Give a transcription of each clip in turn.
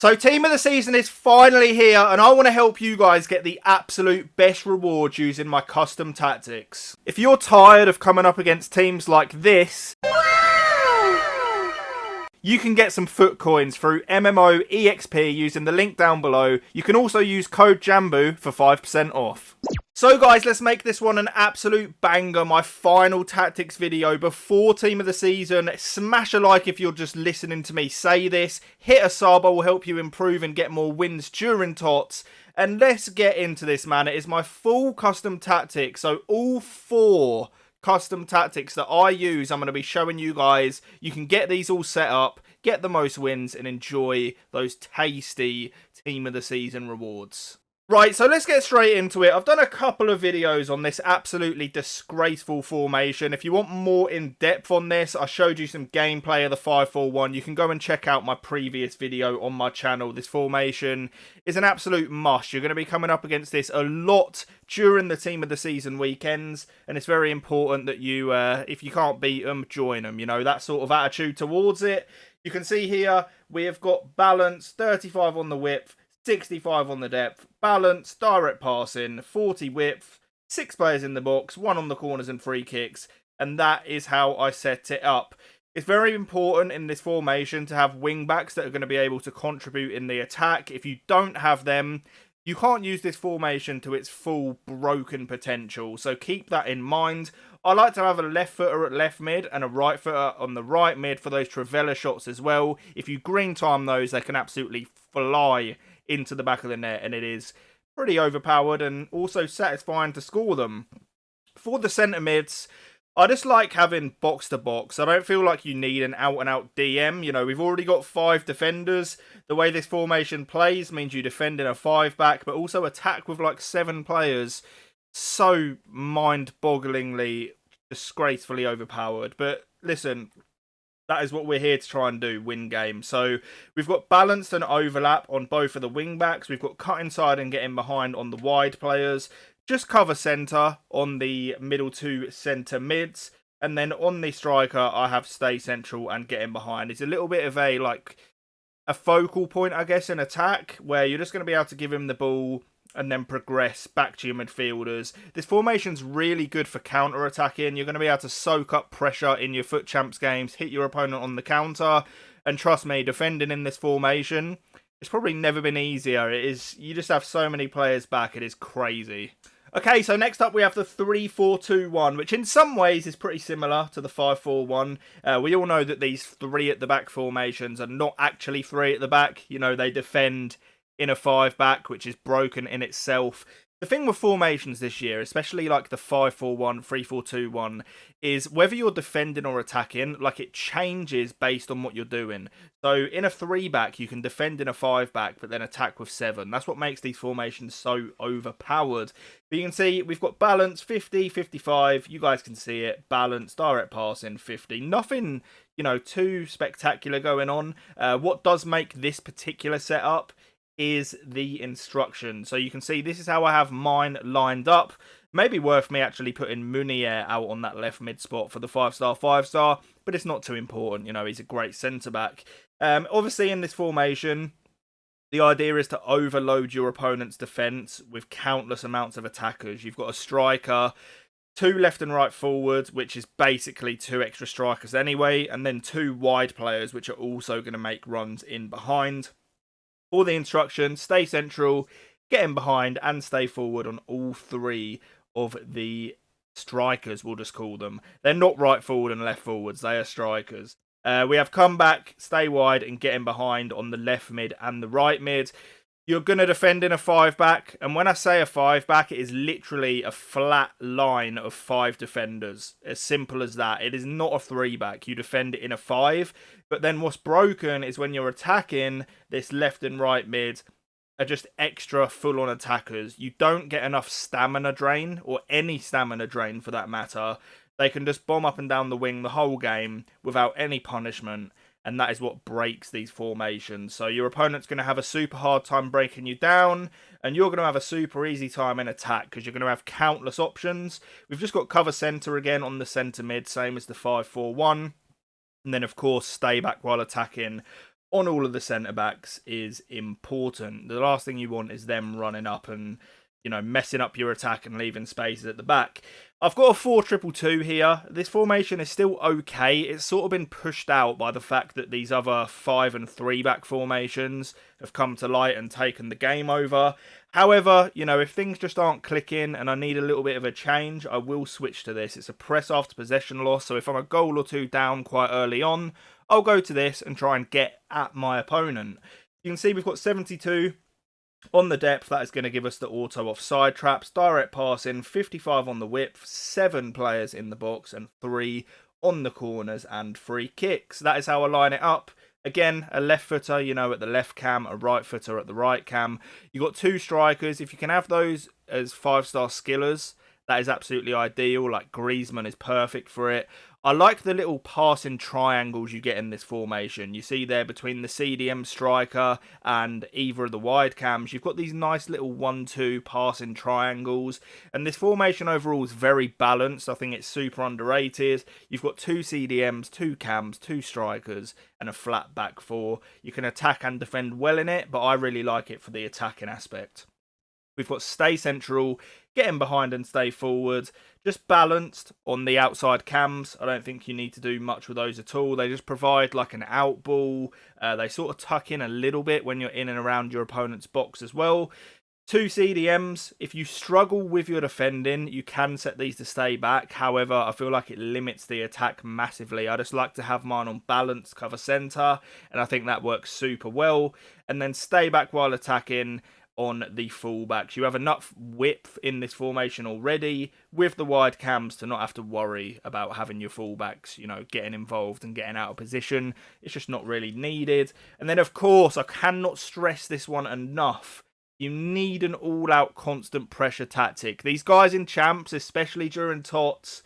So team of the season is finally here, and I want to help you guys get the absolute best rewards using my custom tactics. If you're tired of coming up against teams like this, you can get some foot coins through MMO EXP using the link down below. You can also use code JambooUK for 5% off. So guys, let's make this one an absolute banger, my final tactics video before team of the season. Smash a like if you're just listening to me say this. Hit a sub, I will help you improve and get more wins during TOTS. And let's get into this, man. It is my full custom tactics, so all 4 custom tactics that I use, I'm going to be showing you guys. You can get these all set up, get the most wins, and enjoy those tasty team of the season rewards. Right, so let's get straight into it. I've done a couple of videos on this absolutely disgraceful formation. If you want more in depth on this, I showed you some gameplay of the 5-4-1. You can go and check out my previous video on my channel. This formation is an absolute must. You're going to be coming up against this a lot during the team of the season weekends, and it's very important that you, if you can't beat them, join them. You know, that sort of attitude towards it. You can see here we have got balance, 35 on the width, 65 on the depth, balance, direct passing, 40 width, 6 players in the box, 1 on the corners and free kicks, and that is how I set it up. It's very important in this formation to have wing backs that are going to be able to contribute in the attack. If you don't have them, you can't use this formation to its full broken potential, so keep that in mind. I like to have a left footer at left mid and a right footer on the right mid for those Trivela shots as well. If you green time those, they can absolutely fly into the back of the net, and it is pretty overpowered and also satisfying to score them. For the centre mids, I just like having box to box. I don't feel like you need an out and out DM. You know, we've already got 5 defenders. The way this formation plays means you defend in a 5-back, but also attack with like 7 players. So mind-bogglingly, disgracefully overpowered. But listen, that is what we're here to try and do, win games. So we've got balanced and overlap on both of the wing backs. We've got cut inside and getting behind on the wide players. Just cover centre on the middle 2 centre mids. And then on the striker, I have stay central and getting behind. It's a little bit of a focal point, I guess, in attack, where you're just going to be able to give him the ball and then progress back to your midfielders. This formation's really good for counter-attacking. You're going to be able to soak up pressure in your Foot Champs games, hit your opponent on the counter, and trust me, defending in this formation, it's probably never been easier. It is, you just have so many players back, it is crazy. Okay, so next up we have the 3-4-2-1, which in some ways is pretty similar to the 5-4-1. We all know that these 3 at the back formations are not actually 3 at the back. You know, they defend in a 5-back, which is broken in itself. The thing with formations this year, especially like the 5-4-1, 3-4-2-1, is whether you're defending or attacking, like it changes based on what you're doing. So in a 3-back, you can defend in a 5-back, but then attack with 7. That's what makes these formations so overpowered. But you can see we've got balance 50, 55. You guys can see it. Balance, direct passing 50. Nothing, you know, too spectacular going on. What does make this particular setup is the instruction. So you can see this is how I have mine lined up. Maybe worth me actually putting Munier out on that left mid spot for the 5-star, 5-star, but it's not too important. You know, he's a great centre-back. Obviously in this formation, the idea is to overload your opponent's defence with countless amounts of attackers. You've got a striker, 2 left and right forwards, which is basically 2 extra strikers anyway, and then 2 wide players, which are also going to make runs in behind. For the instructions, stay central, get in behind, and stay forward on all 3 of the strikers, we'll just call them. They're not right forward and left forwards, they are strikers. We have come back, stay wide, and get in behind on the left mid and the right mid. You're going to defend in a 5-back, and when I say a 5-back, it is literally a flat line of 5 defenders. As simple as that. It is not a 3-back. You defend it in a 5, but then what's broken is when you're attacking, this left and right mid are just extra full-on attackers. You don't get enough stamina drain, or any stamina drain for that matter. They can just bomb up and down the wing the whole game without any punishment. And that is what breaks these formations. So your opponent's going to have a super hard time breaking you down, and you're going to have a super easy time in attack because you're going to have countless options. We've just got cover centre again on the centre mid, same as the 5-4-1. And then, of course, stay back while attacking on all of the centre-backs is important. The last thing you want is them running up and, you know, messing up your attack and leaving spaces at the back. I've got a 4-2-2 here. This formation is still okay. It's sort of been pushed out by the fact that these other 5 and 3 back formations have come to light and taken the game over. However, you know, if things just aren't clicking and I need a little bit of a change, I will switch to this. It's a press after possession loss, so if I'm a goal or two down quite early on, I'll go to this and try and get at my opponent. You can see we've got 72 on the depth. That is going to give us the auto offside traps, direct passing, 55 on the width, 7 players in the box and 3 on the corners and free kicks. That is how I line it up. Again, a left footer, you know, at the left cam, a right footer at the right cam. You've got 2 strikers. If you can have those as 5-star skillers, that is absolutely ideal. Like Griezmann is perfect for it. I like the little passing triangles you get in this formation. You see there between the CDM striker and either of the wide cams, you've got these nice little 1-2 passing triangles. And this formation overall is very balanced. I think it's super underrated. You've got 2 CDMs, 2 cams, 2 strikers, and a flat back 4. You can attack and defend well in it, but I really like it for the attacking aspect. We've got stay central, get in behind and stay forward. Just balanced on the outside cams. I don't think you need to do much with those at all. They just provide like an out ball. They sort of tuck in a little bit when you're in and around your opponent's box as well. 2 CDMs. If you struggle with your defending, you can set these to stay back. However, I feel like it limits the attack massively. I just like to have mine on balance, cover centre, and I think that works super well. And then stay back while attacking on the fullbacks. You have enough width in this formation already with the wide cams to not have to worry about having your fullbacks, you know, getting involved and getting out of position. It's just not really needed. And then, of course, I cannot stress this one enough. You need an all-out constant pressure tactic. These guys in champs, especially during TOTS,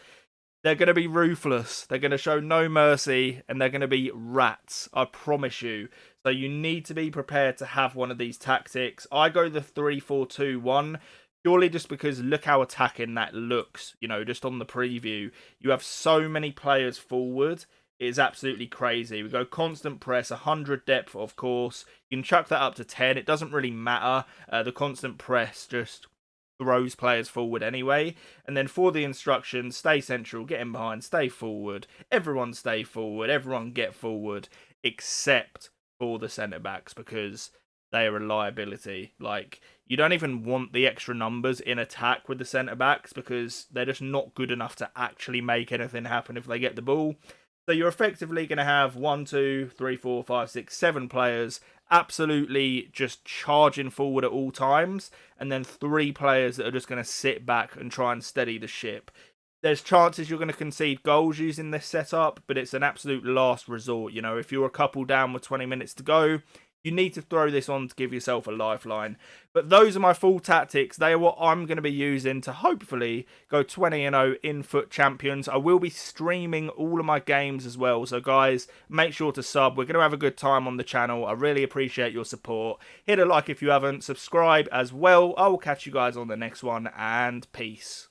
they're going to be ruthless. They're going to show no mercy, and they're going to be rats. I promise you. So you need to be prepared to have one of these tactics. I go the 3-4-2-1 purely just because look how attacking that looks. You know, just on the preview, you have so many players forward. It is absolutely crazy. We go constant press, 100 depth, of course. You can chuck that up to 10. It doesn't really matter. The constant press just throws players forward anyway. And then for the instructions, stay central, get in behind, stay forward. Everyone stay forward. Everyone get forward, except for the centre backs, because they are a liability. Like, you don't even want the extra numbers in attack with the centre backs because they're just not good enough to actually make anything happen if they get the ball. So you're effectively going to have 1, 2, 3, 4, 5, 6, 7 players absolutely just charging forward at all times, and then 3 players that are just going to sit back and try and steady the ship. There's chances you're going to concede goals using this setup, but it's an absolute last resort. You know, if you're a couple down with 20 minutes to go, you need to throw this on to give yourself a lifeline. But those are my full tactics. They are what I'm going to be using to hopefully go 20-0 in FUT Champions. I will be streaming all of my games as well. So guys, make sure to sub. We're going to have a good time on the channel. I really appreciate your support. Hit a like if you haven't. Subscribe as well. I will catch you guys on the next one, and peace.